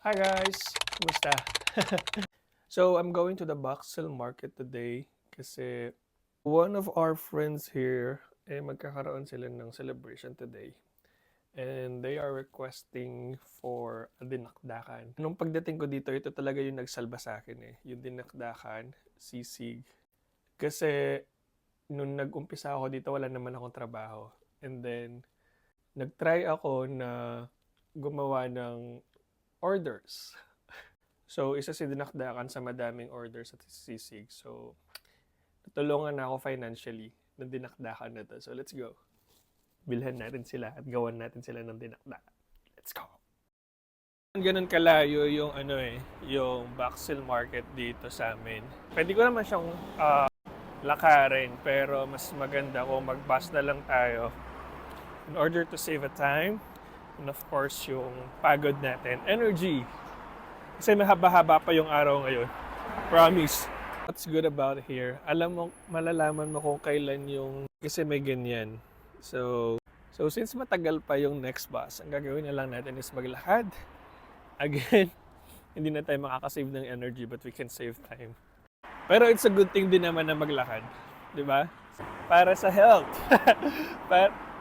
Hi guys! Kumusta? So, I'm going to the Boxel Market today kasi one of our friends here, magkakaroon sila ng celebration today. And they are requesting for a dinakdakan. Nung pagdating ko dito, ito talaga yung nagsalba sa akin yung dinakdakan, sisig. Kasi nung nag-umpisa ako dito, wala naman akong trabaho. And then, nag-try ako na gumawa ng orders. So, isa si dinakdakan sa madaming orders at sisig. So, natulungan na ako financially ng dinakdakan na to. So, let's go. Bilhan natin sila at gawan natin sila ng dinakdakan. Let's go. Ganun kalayo yung yung Boxel Market dito sa amin. Pwede ko naman siyang lakarin, pero mas maganda kung mag-bus na lang tayo in order to save a time and of course yung pagod natin, energy. Kasi mahaba-haba pa yung araw ngayon. Promise. What's good about here? Alam mo, malalaman mo kung kailan yung... Kasi may ganyan. So since matagal pa yung next bus, ang gagawin na lang natin is maglakad. Again, hindi na tayo makakasave ng energy but we can save time. Pero it's a good thing din naman na maglakad. Di ba? Para sa health.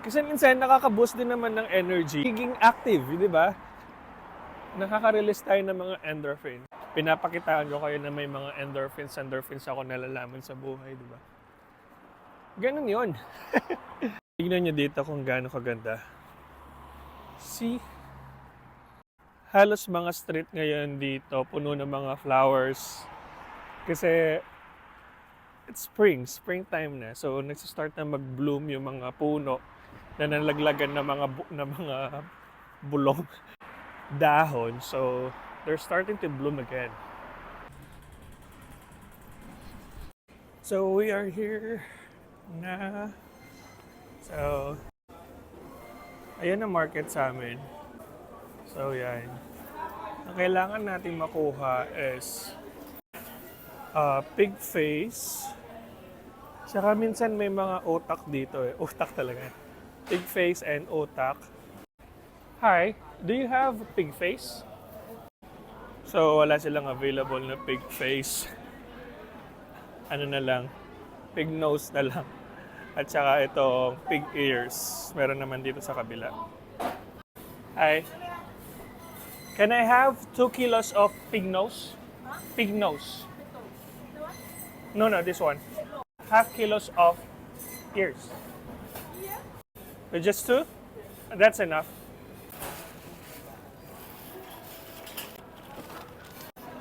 Kasi minsan nakaka-boost din naman ng energy. Higing active, di ba? Nakaka-release tayo ng mga endorphin. Pinapakitaan ko kayo na may mga endorphins ako nalalaman sa buhay, di ba? Ganun yun. Tignan nyo dito kung gaano kaganda. See? Halos mga street ngayon dito, puno ng mga flowers. Kasi it's springtime na. So nagsistart na mag-bloom yung mga puno na nalaglagan ng mga bulong dahon. So they're starting to bloom again. So we are here na. So ayan ang market sa amin. So yan. Ang kailangan natin makuha is pig face. Saka minsan may mga otak dito Otak talaga. Pig face and otak. Hi, do you have pig face? So wala silang available na pig face. Ano na lang, pig nose na lang. At saka itong pig ears. Meron naman dito sa kabila. Hi. Can I have 2 kilos of pig nose? Pig nose. No, this one. Half kilos of ears. Just 2? That's enough.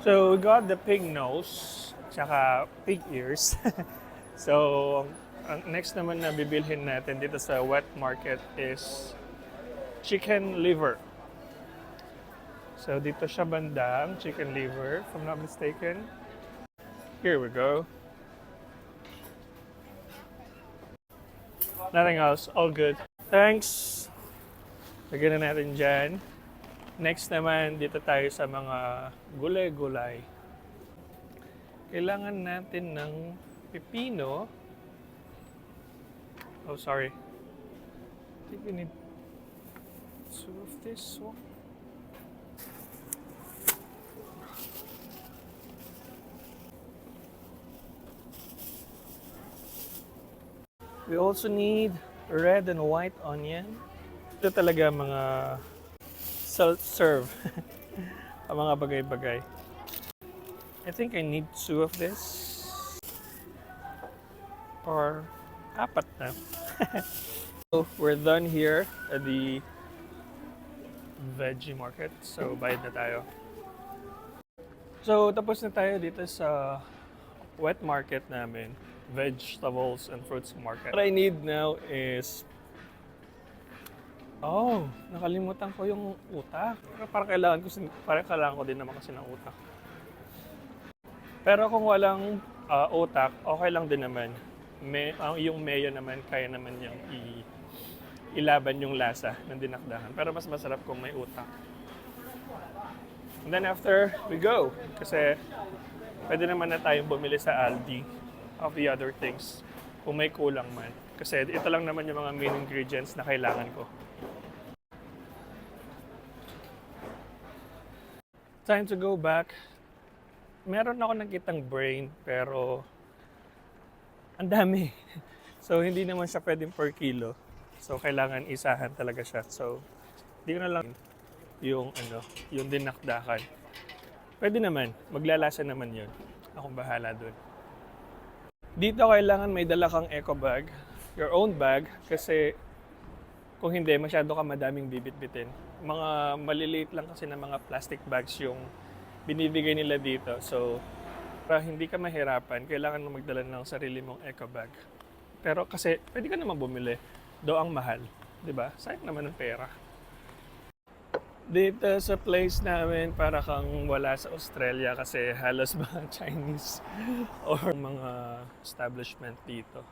So we got the pig nose, tsaka pig ears. So ang next naman na bibilhin natin dito sa wet market is chicken liver. So dito siya banda, ang chicken liver, if I'm not mistaken. Here we go. Nothing else, all good. Thanks. Lagyan na natin dyan. Next naman, dito tayo sa mga gulay-gulay. Kailangan natin ng pipino. Oh, sorry. I think we need 2 of this one. We also need red and white onion. Ito talaga mga self-serve. Ang mga bagay-bagay. I think I need 2 of this. Or 4 na. So, we're done here at the veggie market. So, bayad na tayo. So, tapos na tayo dito sa wet market namin. Vegetables and fruits market. What I need now is... Oh, nakalimutan ko yung utak. Parang kailangan ko din naman kasi ng utak. Pero kung walang utak, okay lang din naman. Yung mayo naman, kaya naman niyang ilaban yung lasa ng dinakdakan. Pero mas masarap kung may utak. And then after, we go. Kasi pwede naman na tayong bumili sa Aldi of the other things kung may kulang man. Kasi ito lang naman yung mga main ingredients na kailangan ko. Time to go back. Meron ako nakitang brain, pero ang dami. So, hindi naman siya pwedeng per kilo. So, kailangan isahan talaga siya. So, hindi ko na lang yung dinakdakan. Pwede naman, maglalasa naman yun. Akong bahala dun. Dito kailangan may dala kang eco bag, your own bag, kasi kung hindi, masyado ka madaming bibit-bitin. Mga maliliit lang kasi na mga plastic bags yung binibigay nila dito. So, para hindi ka mahirapan, kailangan mo magdala ng sarili mong eco bag. Pero kasi, pwede ka naman bumili. Do ang mahal. 'Di ba? Sayang naman ng pera. Dito sa place namin, para kang wala sa Australia kasi halos mga Chinese or mga establishment dito.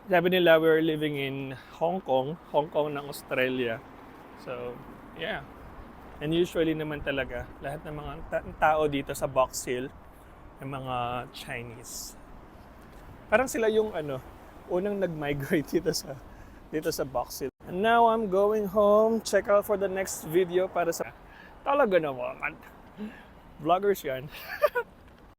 Sabi nila we're living in Hong Kong ng Australia. So, yeah. And usually naman talaga, lahat ng mga tao dito sa Box Hill ay mga Chinese. Parang sila yung unang nag-migrate dito sa Box Hill. And now I'm going home. Check out for the next video para sa talaga naman. Vloggers yan.